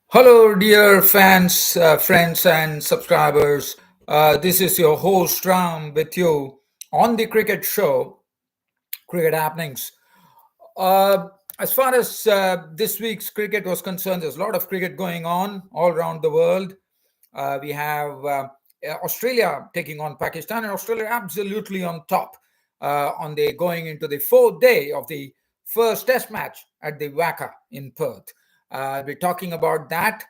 Hello, dear fans, friends, and subscribers. This is your host Ram with you on the cricket show, Cricket Happenings. Uh, as far as this week's cricket was concerned, there's a lot of cricket going on all around the world. We have Australia taking on Pakistan, and Australia absolutely on top. On the going into the fourth day of the first Test match at the WACA in Perth. We're talking about that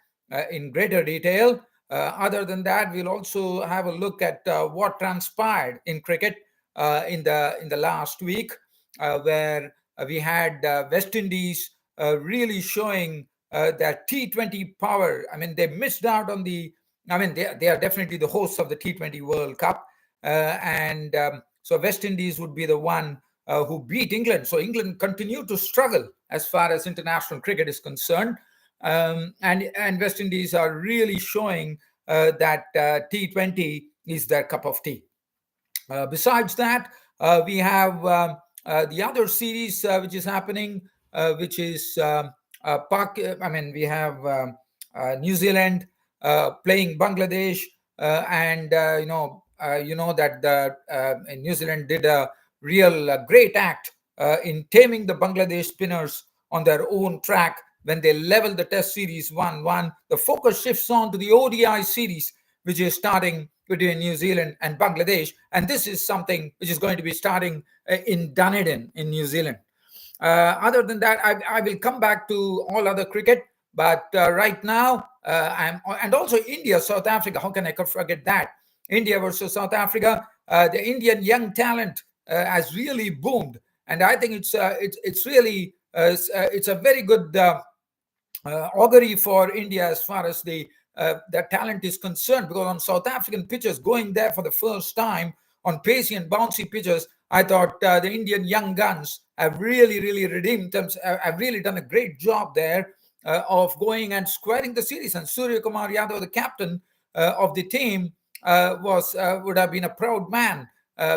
in greater detail. Other than that, we'll also have a look at what transpired in cricket in the last week, where we had West Indies really showing that T20 power. I mean, they missed out on the. I mean, they are definitely the hosts of the T20 World Cup, and so West Indies would be the one who beat England. So England continue to struggle as far as international cricket is concerned, and West Indies are really showing that T20 is their cup of tea. Besides that, we have the other series which is happening, which is I mean, we have New Zealand playing Bangladesh, and you know that New Zealand did a real great act in taming the Bangladesh spinners on their own track when they leveled the Test series 1-1. The focus shifts on to the ODI series, which is starting between New Zealand and Bangladesh. And this is something which is going to be starting in Dunedin in New Zealand. Other than that, I will come back to all other cricket. But right now, and also India, South Africa. How can I forget that? India versus South Africa. The Indian young talent has really boomed, and I think it's really it's a very good augury for India as far as the talent is concerned, because on South African pitches, going there for the first time on pacey and bouncy pitches, I thought the Indian young guns have really redeemed them. Have really done a great job there of going and squaring the series. And Surya Kumar Yadav, the captain of the team, was would have been a proud man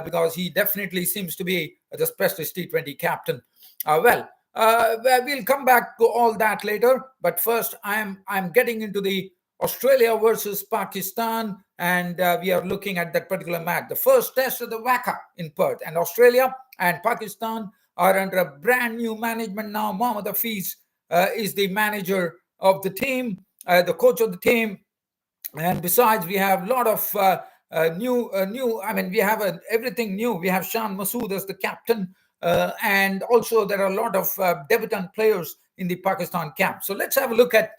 because he definitely seems to be the specialist T20 captain. We'll come back to all that later. But first, I'm getting into the Australia versus Pakistan, and we are looking at that particular match. The first test of the WACA in Perth, and Australia and Pakistan are under a brand new management now. Mohammad Hafiz is the manager of the team, the coach of the team, and besides, we have a lot of new. I mean, we have everything new. We have Shan Masood as the captain, and also there are a lot of debutant players in the Pakistan camp. So let's have a look at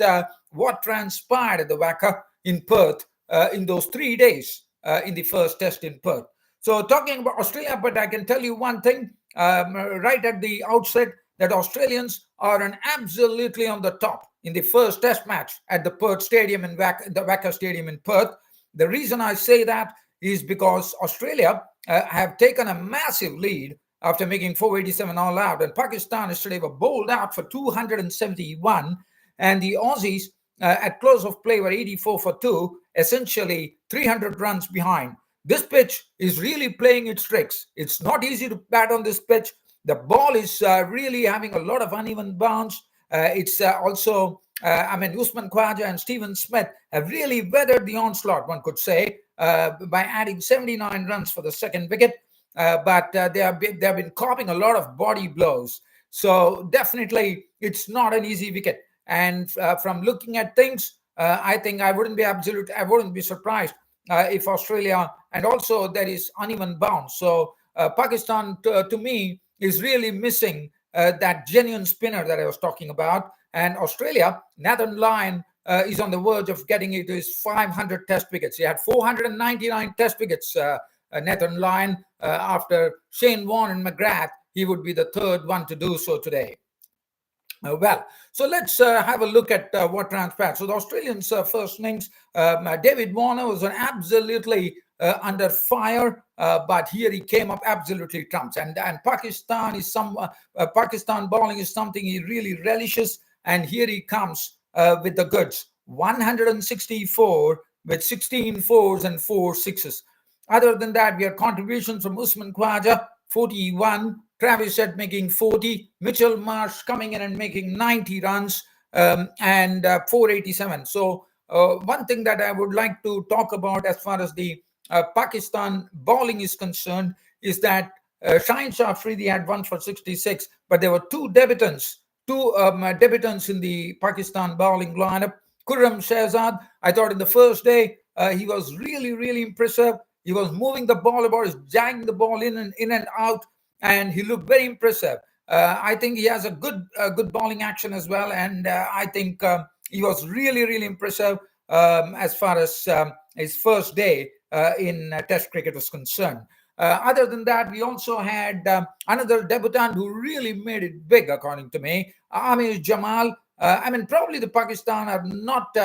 what transpired at the WACA in Perth in those 3 days in the first test in Perth. So talking about Australia, but I can tell you one thing right at the outset, that Australians are absolutely on the top in the first test match at the Perth Stadium in the WACA Stadium in Perth. The reason I say that is because Australia have taken a massive lead after making 487 all out, and Pakistan yesterday were bowled out for 271, and the Aussies at close of play were 84 for 2, essentially 300 runs behind. This pitch is really playing its tricks. It's not easy to bat on this pitch. The ball is really having a lot of uneven bounce. It's also, I mean, Usman Khawaja and Stephen Smith have really weathered the onslaught, one could say, by adding 79 runs for the second wicket. But they have been copying a lot of body blows. So definitely, it's not an easy wicket. And from looking at things, I think I wouldn't be surprised if Australia, and also there is uneven bounce. So Pakistan, to me, is really missing that genuine spinner that I was talking about. And Australia, Nathan Lyon is on the verge of getting into his 500 test wickets. He had 499 test wickets, Nathan Lyon. After Shane Warne and McGrath, he would be the third one to do so today. So let's have a look at what transpired. So the Australians' first innings, David Warner was absolutely under fire, but here he came up absolutely trumps. And Pakistan is Pakistan bowling is something he really relishes. And here he comes with the goods, 164 with 16 fours and 4 sixes. Other than that, we have contributions from Usman Khawaja, 41. Travis Head making 40. Mitchell Marsh coming in and making 90 runs. and 487. So one thing that I would like to talk about as far as the Pakistan bowling is concerned is that Shaheen Shah Afridi had one for 66, but there were two debutants in the Pakistan bowling lineup. Khurram Shahzad, I thought in the first day he was really, really impressive. He was moving the ball about, he's jagging the ball in and out, and he looked very impressive. I think he has a good bowling action as well, and I think he was really, really impressive as far as his first day in Test cricket was concerned. Other than that, we also had another debutant who really made it big, according to me, Amir Jamal. I mean, probably the Pakistan are not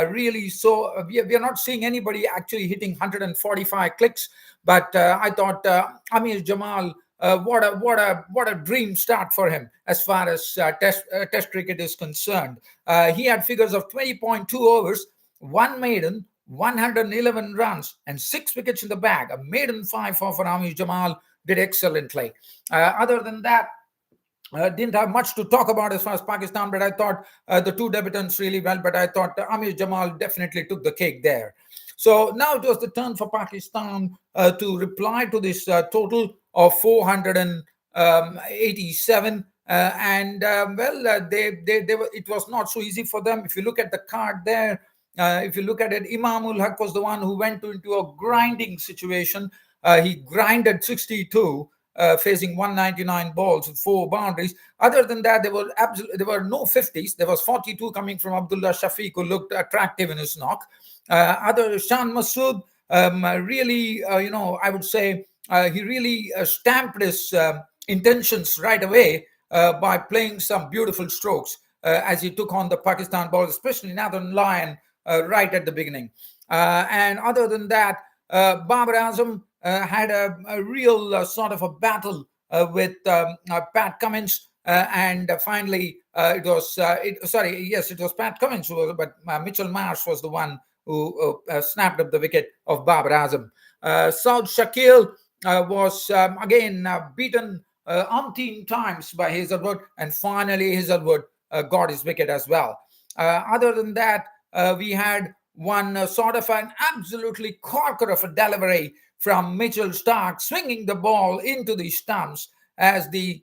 really so. We are not seeing anybody actually hitting 145 clicks, but I thought Amir Jamal. What a dream start for him as far as Test cricket is concerned. He had figures of 20.2 overs, one maiden, 111 runs, and 6 wickets in the bag. A maiden five for Amir Jamal did excellently. Other than that, didn't have much to talk about as far as Pakistan, but I thought the two debutants really well. But I thought Amir Jamal definitely took the cake there. So now it was the turn for Pakistan to reply to this total of 487. They were. It was not so easy for them. If you look at the card there, if you look at it, Imamul Haq was the one who went into a grinding situation. He grinded 62 facing 199 balls with 4 boundaries. Other than that, there were no 50s. There was 42 coming from Abdullah Shafiq, who looked attractive in his knock. Other Shan Masood, really, I would say he really stamped his intentions right away by playing some beautiful strokes as he took on the Pakistan ball, especially Nathan Lyon right at the beginning. And other than that, Babar Azam had a real sort of a battle with Pat Cummins, and finally it was it was Pat Cummins but Mitchell Marsh was the one who snapped up the wicket of Babar Azam. Saud Shakil was again beaten umpteen times by Hazelwood, and finally Hazelwood got his wicket as well. Other than that, we had one sort of an absolutely corker of a delivery from Mitchell Starc, swinging the ball into the stumps as the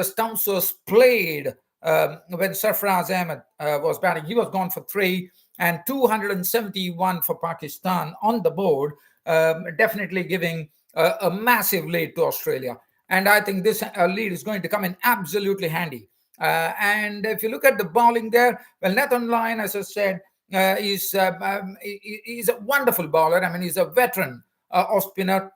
stumps was played when Sarfraz Ahmed was batting. He was gone for 3 and 271 for Pakistan on the board, definitely giving a massive lead to Australia. And I think this lead is going to come in absolutely handy. And if you look at the bowling there, well, Nathan Lyon, as I said, he's a wonderful bowler. I mean, he's a veteran off spinner.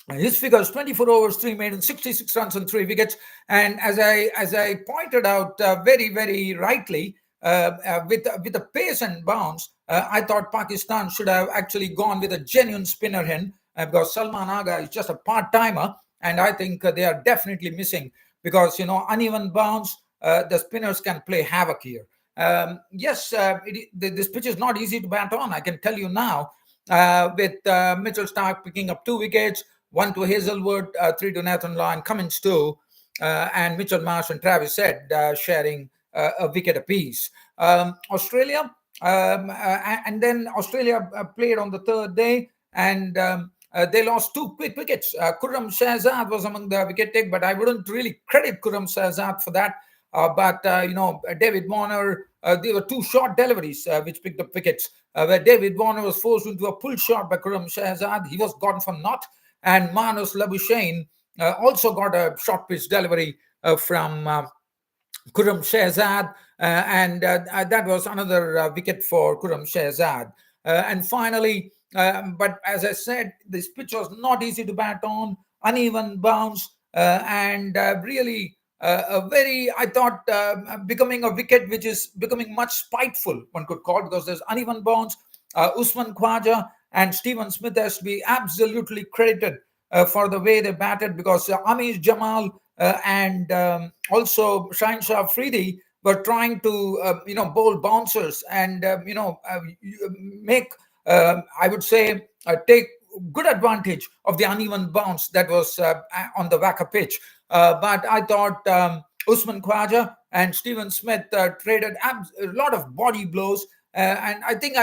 His figures: 24 overs, 3 maiden, 66 runs and 3 wickets. And as I pointed out very, very rightly, with the pace and bounce, I thought Pakistan should have actually gone with a genuine spinner in, because Salman Agha is just a part timer, and I think they are definitely missing, because uneven bounce, the spinners can play havoc here. Yes, this pitch is not easy to bat on, I can tell you now, with Mitchell Starc picking up 2 wickets, 1 to Hazelwood, 3 to Nathan Lyon, Cummins 2, and Mitchell Marsh and Travis Head sharing a wicket apiece. Australia, and then Australia played on the third day, and they lost 2 quick wickets. Khurram Shahzad was among the wicket take, but I wouldn't really credit Khurram Shahzad for that. But David Warner, there were 2 short deliveries which picked up wickets, where David Warner was forced into a pull shot by Khurram Shahzad. He was gone for naught. And Marnus Labuschagne also got a short pitch delivery from Khurram Shahzad, and that was another wicket for Khurram Shahzad. And finally, but as I said, this pitch was not easy to bat on, uneven bounce, and really I thought, becoming a wicket which is becoming much spiteful, one could call, because there's uneven bounce. Usman Khwaja and Stephen Smith has to be absolutely credited for the way they batted, because Amir Jamal and also Shaheen Shah Afridi were trying to bowl bouncers and make I would say take good advantage of the uneven bounce that was on the WACA pitch. But I thought Usman Khwaja and Stephen Smith traded a lot of body blows. And I think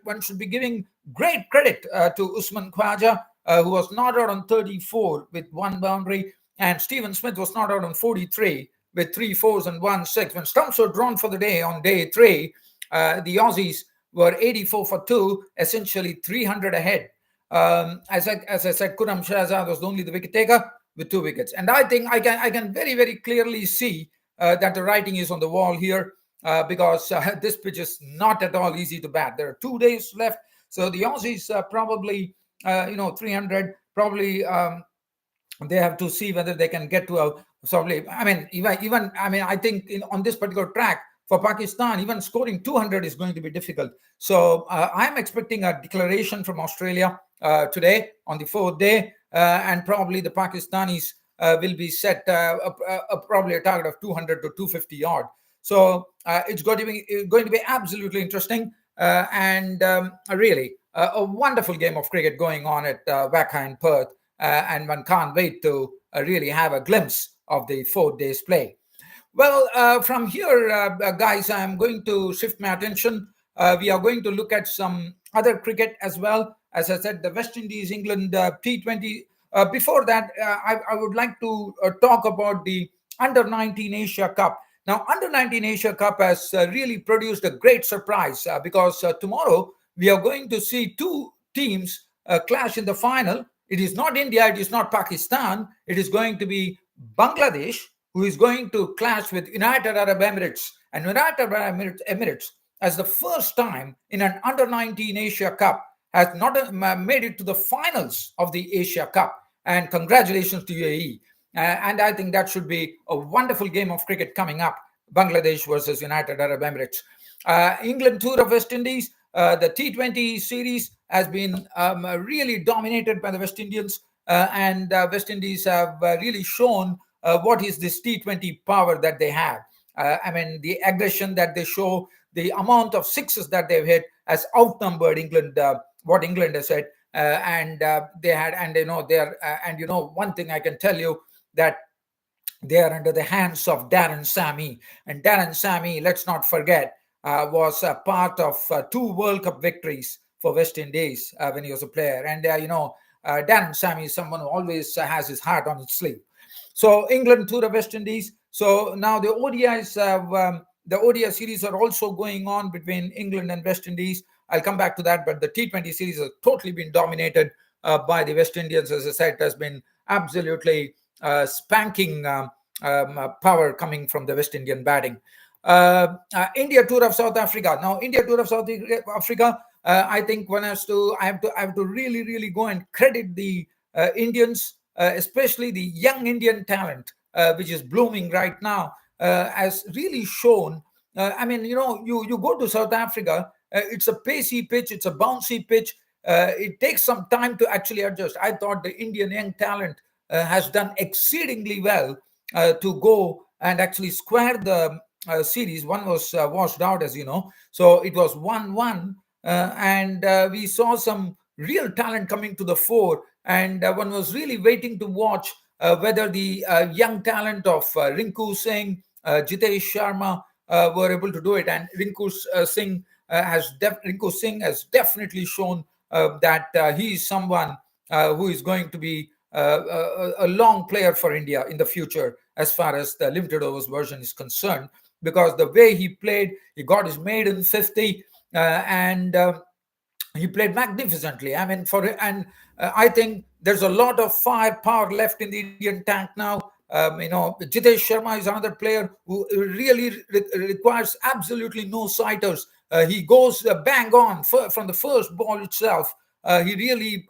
one should be giving great credit to Usman Khwaja, who was not out on 34 with one boundary, and Stephen Smith was not out on 43 with three fours and one six. When stumps were drawn for the day on day three, the Aussies were 84 for two, essentially 300 ahead. As I said, Kuram Shahzad was only the wicket taker with two wickets, and I think I can very very clearly see that the writing is on the wall here, because this pitch is not at all easy to bat. There are 2 days left, so the Aussies probably 300 probably. They have to see whether they can get to a probably. I mean, even I mean, I think on this particular track for Pakistan, even scoring 200 is going to be difficult. So I'm expecting a declaration from Australia today on the fourth day, and probably the Pakistanis will be set probably a target of 200 to 250 yard. So it's going to be absolutely interesting, and really a wonderful game of cricket going on at Wacker in Perth, and one can't wait to really have a glimpse of the 4 days play. Well, from here, guys, I'm going to shift my attention. We are going to look at some other cricket as well. As I said, the West Indies England T20. Before that, I would like to talk about the Under 19 Asia Cup. Now, Under 19 Asia Cup has really produced a great surprise, because tomorrow we are going to see two teams clash in the final. It is not India, it is not Pakistan, it is going to be Bangladesh, who is going to clash with United Arab Emirates. And United Arab Emirates, as the first time in an Under 19 Asia Cup, has not made it to the finals of the Asia Cup. And congratulations to UAE. And I think that should be a wonderful game of cricket coming up, Bangladesh versus United Arab Emirates. England tour of West Indies, the T20 series has been really dominated by the West Indians, and West Indies have really shown what is this T20 power that they have. I mean, the aggression that they show, the amount of sixes that they've hit has outnumbered England, what England has hit. And they had, and they're, and one thing I can tell you, that they are under the hands of Darren Sammy. And Darren Sammy, let's not forget, was a part of two World Cup victories for West Indies when he was a player. And, Darren Sammy is someone who always has his heart on his sleeve. So England to the West Indies. So now the ODIs the ODI series are also going on between England and West Indies. I'll come back to that, but the T20 series has totally been dominated by the West Indians. As I said, has been absolutely spanking power coming from the West Indian batting. India tour of South Africa. Now, India tour of South Africa. I think I have to really, really go and credit the Indians, especially the young Indian talent, which is blooming right now, has really shown. I mean, you go to South Africa, it's a pacey pitch, it's a bouncy pitch. It takes some time to actually adjust. I thought the Indian young talent has done exceedingly well to go and actually square the series. One was washed out, as you know. So it was 1-1, and we saw some real talent coming to the fore. And one was really waiting to watch whether the young talent of Rinku Singh, Jitesh Sharma were able to do it. And Rinku Singh has definitely shown that he is someone who is going to be a long player for India in the future, as far as the limited overs version is concerned, because the way he played, he got his maiden 50, and he played magnificently. I mean, I think there's a lot of firepower left in the Indian tank now. Jitesh Sharma is another player who really requires absolutely no sighters. He goes bang on from the first ball itself. He really,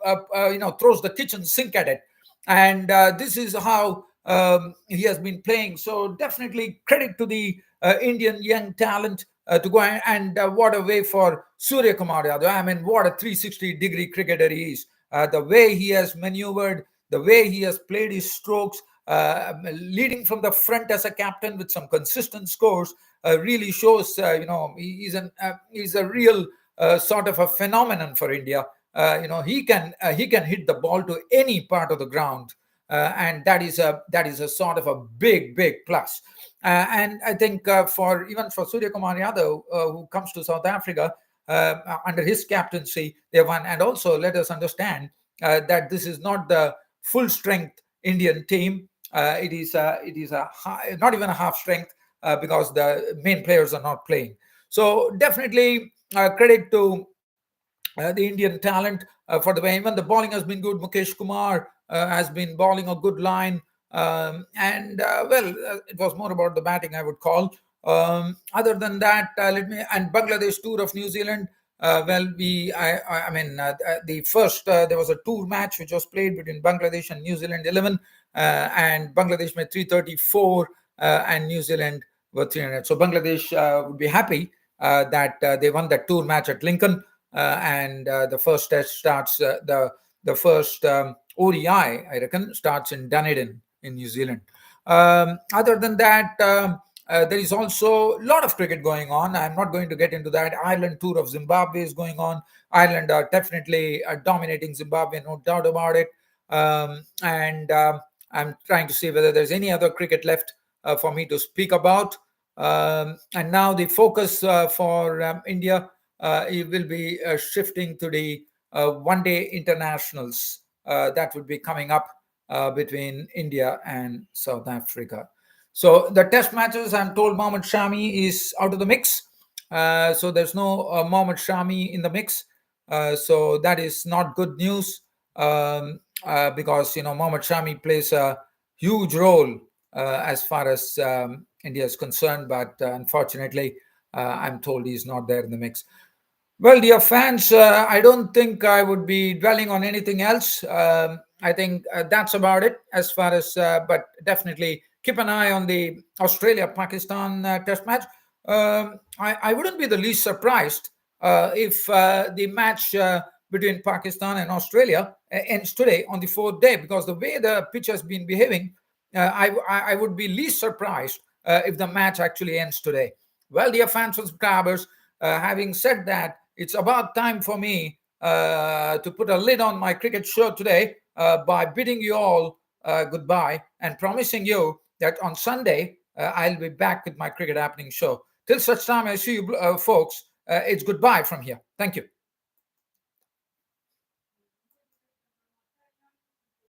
throws the kitchen sink at it. And this is how he has been playing. So definitely credit to the Indian young talent to go and what a way for Surya Kumar Yadav. I mean, what a 360-degree cricketer he is. The way he has maneuvered, the way he has played his strokes, leading from the front as a captain with some consistent scores, really shows, he's a real sort of a phenomenon for India. He can hit the ball to any part of the ground. and that is a sort of a big plus. And I think for even for Surya Kumar Yadav, who comes to South Africa under his captaincy, they won. And also, let us understand that this is not the full strength Indian team. It is a not even a half strength because the main players are not playing. So definitely credit to the Indian talent for the way. Even the bowling has been good. Mukesh Kumar has been bowling a good line. It was more about the batting, I would call. Other than that, let me and Bangladesh tour of New Zealand. I mean, the first there was a tour match which was played between Bangladesh and New Zealand 11, and Bangladesh made 334, and New Zealand were 300. So Bangladesh would be happy that they won that tour match at Lincoln, and the first test starts the first ODI, I reckon, starts in Dunedin in New Zealand. Other than that, there is also a lot of cricket going on. I'm not going to get into that. Ireland tour of Zimbabwe is going on. Ireland are definitely dominating Zimbabwe, no doubt about it. And I'm trying to see whether there's any other cricket left for me to speak about. And now the focus for India it will be shifting to the one-day internationals that would be coming up between India and South Africa. So the test matches, I'm told Mohammad Shami is out of the mix. So there's no Mohammad Shami in the mix. So that is not good news, because Mohammad Shami plays a huge role as far as India is concerned. But unfortunately, I'm told he's not there in the mix. Well, dear fans, I don't think I would be dwelling on anything else. I think that's about it as far as, but definitely keep an eye on the Australia Pakistan test match. I wouldn't be the least surprised if the match between Pakistan and Australia ends today on the fourth day, because the way the pitch has been behaving, I would be least surprised if the match actually ends today. Well, dear fans and subscribers, having said that, it's about time for me to put a lid on my cricket show today by bidding you all goodbye and promising you that on Sunday I'll be back with my Cricket Happening show. Till such time I see you folks, it's goodbye from here. Thank you.